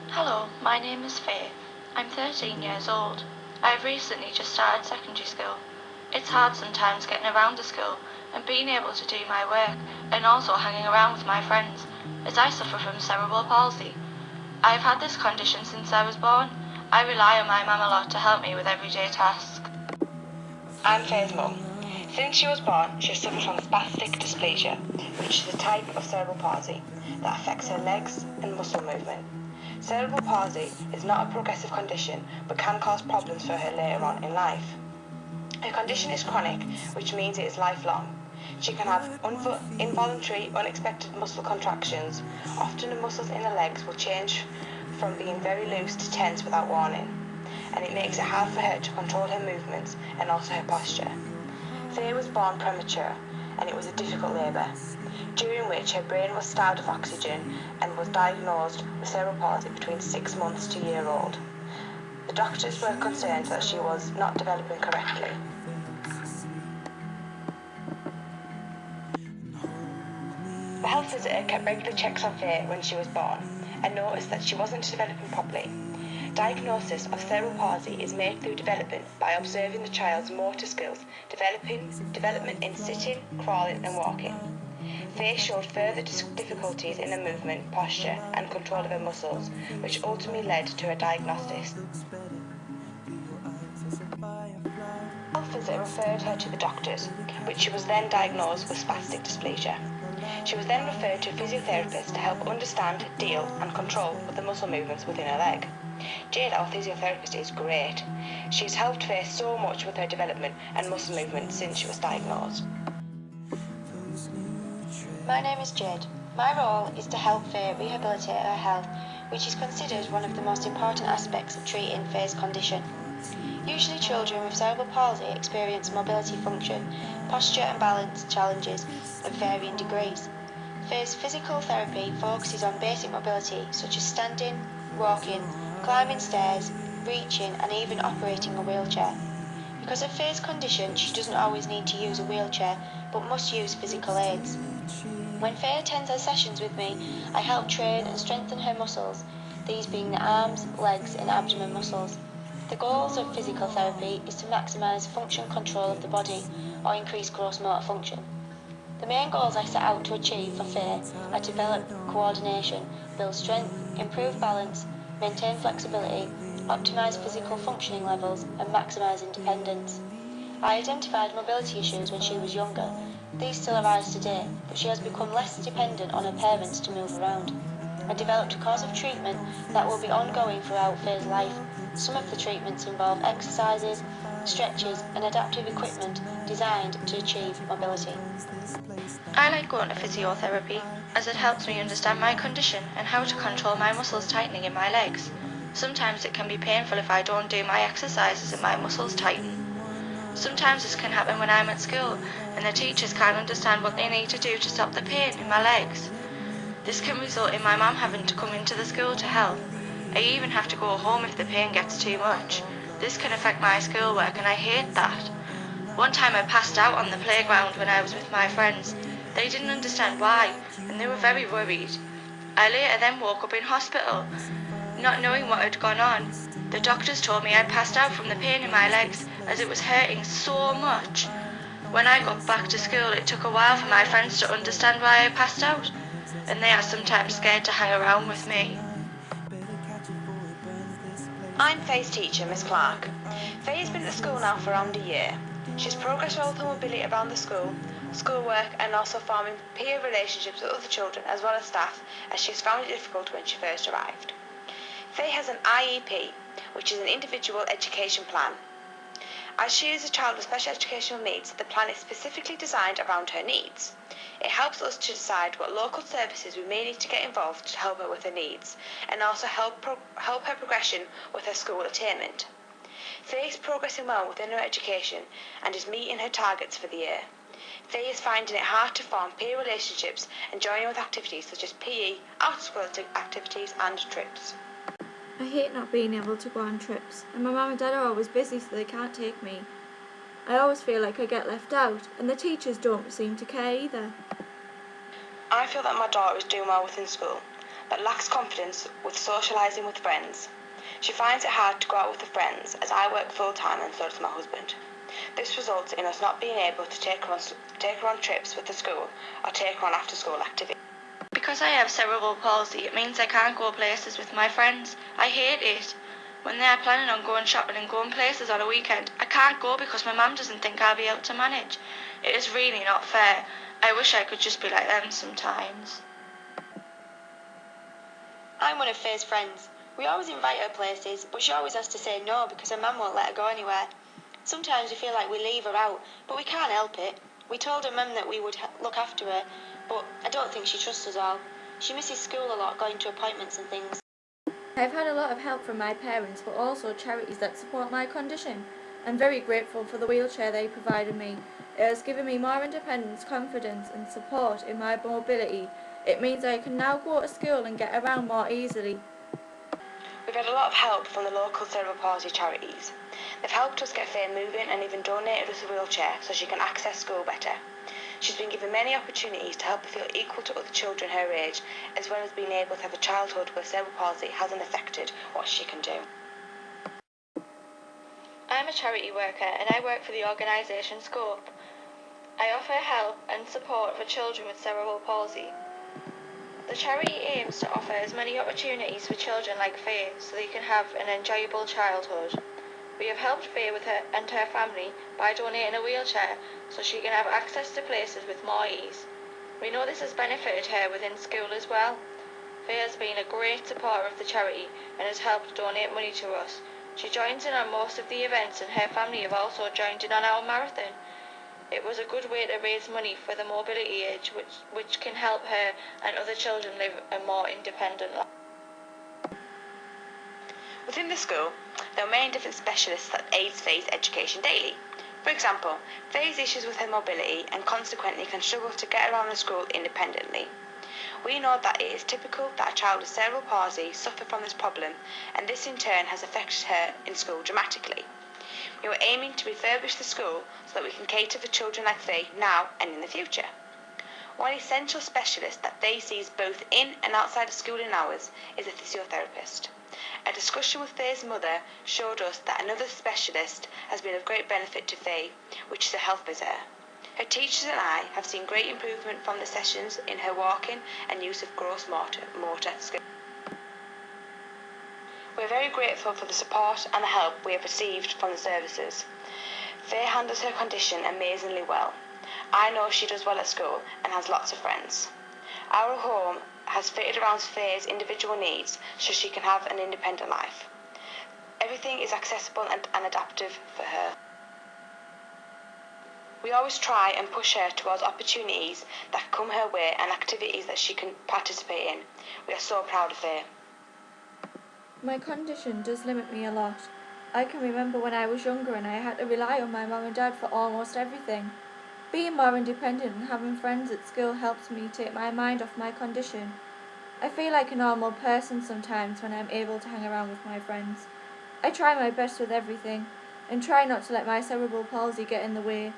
Hello, my name is Faye. I'm 13 years old. I've recently just started secondary school. It's hard sometimes getting around the school and being able to do my work and also hanging around with my friends, as I suffer from cerebral palsy. I've had this condition since I was born. I rely on my mum a lot to help me with everyday tasks. I'm Faye's mum. Since she was born, she suffered from spastic dysplasia, which is a type of cerebral palsy that affects her legs and muscle movement. Cerebral palsy is not a progressive condition but can cause problems for her later on in life. Her condition is chronic, which means it is lifelong. She can have involuntary, unexpected muscle contractions. Often the muscles in the legs will change from being very loose to tense without warning, and it makes it hard for her to control her movements and also her posture. Faye was born premature, and it was a difficult labour, during which her brain was starved of oxygen and was diagnosed with cerebral palsy between 6 months to a year old. The doctors were concerned that she was not developing correctly. The health visitor kept regular checks on Faye when she was born and noticed that she wasn't developing properly. Diagnosis of cerebral palsy is made through development by observing the child's motor skills, development in sitting, crawling and walking. Faye showed further difficulties in her movement, posture and control of her muscles, which ultimately led to her diagnosis. The health visitor referred her to the doctors, which she was then diagnosed with spastic dysplasia. She was then referred to a physiotherapist to help understand, deal and control with the muscle movements within her leg. Jade, our physiotherapist, is great. She's helped Faye so much with her development and muscle movement since she was diagnosed. My name is Jade. My role is to help Faye rehabilitate her health, which is considered one of the most important aspects of treating Faye's condition. Usually children with cerebral palsy experience mobility function, posture and balance challenges of varying degrees. Faye's physical therapy focuses on basic mobility such as standing, walking, climbing stairs, reaching and even operating a wheelchair. Because of Faye's condition, she doesn't always need to use a wheelchair but must use physical aids. When Faye attends her sessions with me, I help train and strengthen her muscles, these being the arms, legs and abdomen muscles. The goals of physical therapy is to maximise function control of the body or increase gross motor function. The main goals I set out to achieve for Faye are to develop coordination, build strength, improve balance, maintain flexibility, optimise physical functioning levels and maximise independence. I identified mobility issues when she was younger. These still arise today, but she has become less dependent on her parents to move around. I developed a course of treatment that will be ongoing throughout Faye's life. Some of the treatments involve exercises, stretches and adaptive equipment designed to achieve mobility. I like going to physiotherapy as it helps me understand my condition and how to control my muscles tightening in my legs. Sometimes it can be painful if I don't do my exercises and my muscles tighten. Sometimes this can happen when I'm at school and the teachers can't understand what they need to do to stop the pain in my legs. This can result in my mum having to come into the school to help. I even have to go home if the pain gets too much. This can affect my schoolwork and I hate that. One time I passed out on the playground when I was with my friends. They didn't understand why and they were very worried. I later then woke up in hospital, not knowing what had gone on. The doctors told me I'd passed out from the pain in my legs as it was hurting so much. When I got back to school, it took a while for my friends to understand why I passed out, and they are sometimes scared to hang around with me. I'm Faye's teacher, Miss Clark. Faye has been at school now for around a year. She's progressed well with her mobility around the school, schoolwork and also forming peer relationships with other children as well as staff, as she's found it difficult when she first arrived. Faye has an IEP, which is an individual education plan. As she is a child with special educational needs, the plan is specifically designed around her needs. It helps us to decide what local services we may need to get involved to help her with her needs, and also help her progression with her school attainment. Faye is progressing well within her education and is meeting her targets for the year. Faye is finding it hard to form peer relationships and join in with activities such as PE, out-of-school activities and trips. I hate not being able to go on trips, and my mum and dad are always busy so they can't take me. I always feel like I get left out, and the teachers don't seem to care either. I feel that my daughter is doing well within school. that lacks confidence with socialising with friends. She finds it hard to go out with her friends as I work full-time and so does my husband. This results in us not being able to take her on trips with the school or take her on after-school activities. Because I have cerebral palsy, it means I can't go places with my friends. I hate it. When they are planning on going shopping and going places on a weekend, I can't go because my mum doesn't think I'll be able to manage. It is really not fair. I wish I could just be like them sometimes. I'm one of Faye's friends. We always invite her places, but she always has to say no because her mum won't let her go anywhere. Sometimes we feel like we leave her out, but we can't help it. We told her mum that we would look after her, but I don't think she trusts us all. She misses school a lot, going to appointments and things. I've had a lot of help from my parents, but also charities that support my condition. I'm very grateful for the wheelchair they provided me. It has given me more independence, confidence and support in my mobility. It means I can now go to school and get around more easily. We've had a lot of help from the local cerebral palsy charities. They've helped us get Faye moving and even donated us a wheelchair so she can access school better. She's been given many opportunities to help her feel equal to other children her age, as well as being able to have a childhood where cerebral palsy hasn't affected what she can do. I'm a charity worker and I work for the organisation Scope. I offer help and support for children with cerebral palsy. The charity aims to offer as many opportunities for children like Faye so they can have an enjoyable childhood. We have helped Faye with her and her family by donating a wheelchair so she can have access to places with more ease. We know this has benefited her within school as well. Faye has been a great supporter of the charity and has helped donate money to us. She joins in on most of the events and her family have also joined in on our marathon. It was a good way to raise money for the mobility age which can help her and other children live a more independent life. Within the school, there are many different specialists that aid Faye's education daily. For example, Faye has issues with her mobility and consequently can struggle to get around the school independently. We know that it is typical that a child with cerebral palsy suffer from this problem, and this in turn has affected her in school dramatically. We were aiming to refurbish the school so that we can cater for children like Faye now and in the future. One essential specialist that Faye sees both in and outside of schooling hours is a physiotherapist. A discussion with Faye's mother showed us that another specialist has been of great benefit to Faye, which is a health visitor. Her teachers and I have seen great improvement from the sessions in her walking and use of gross motor skills. We are very grateful for the support and the help we have received from the services. Faye handles her condition amazingly well. I know she does well at school and has lots of friends. Our home has fitted around Faye's individual needs so she can have an independent life. Everything is accessible and adaptive for her. We always try and push her towards opportunities that come her way and activities that she can participate in. We are so proud of Faye. My condition does limit me a lot. I can remember when I was younger and I had to rely on my mum and dad for almost everything. Being more independent and having friends at school helps me take my mind off my condition. I feel like a normal person sometimes when I'm able to hang around with my friends. I try my best with everything and try not to let my cerebral palsy get in the way.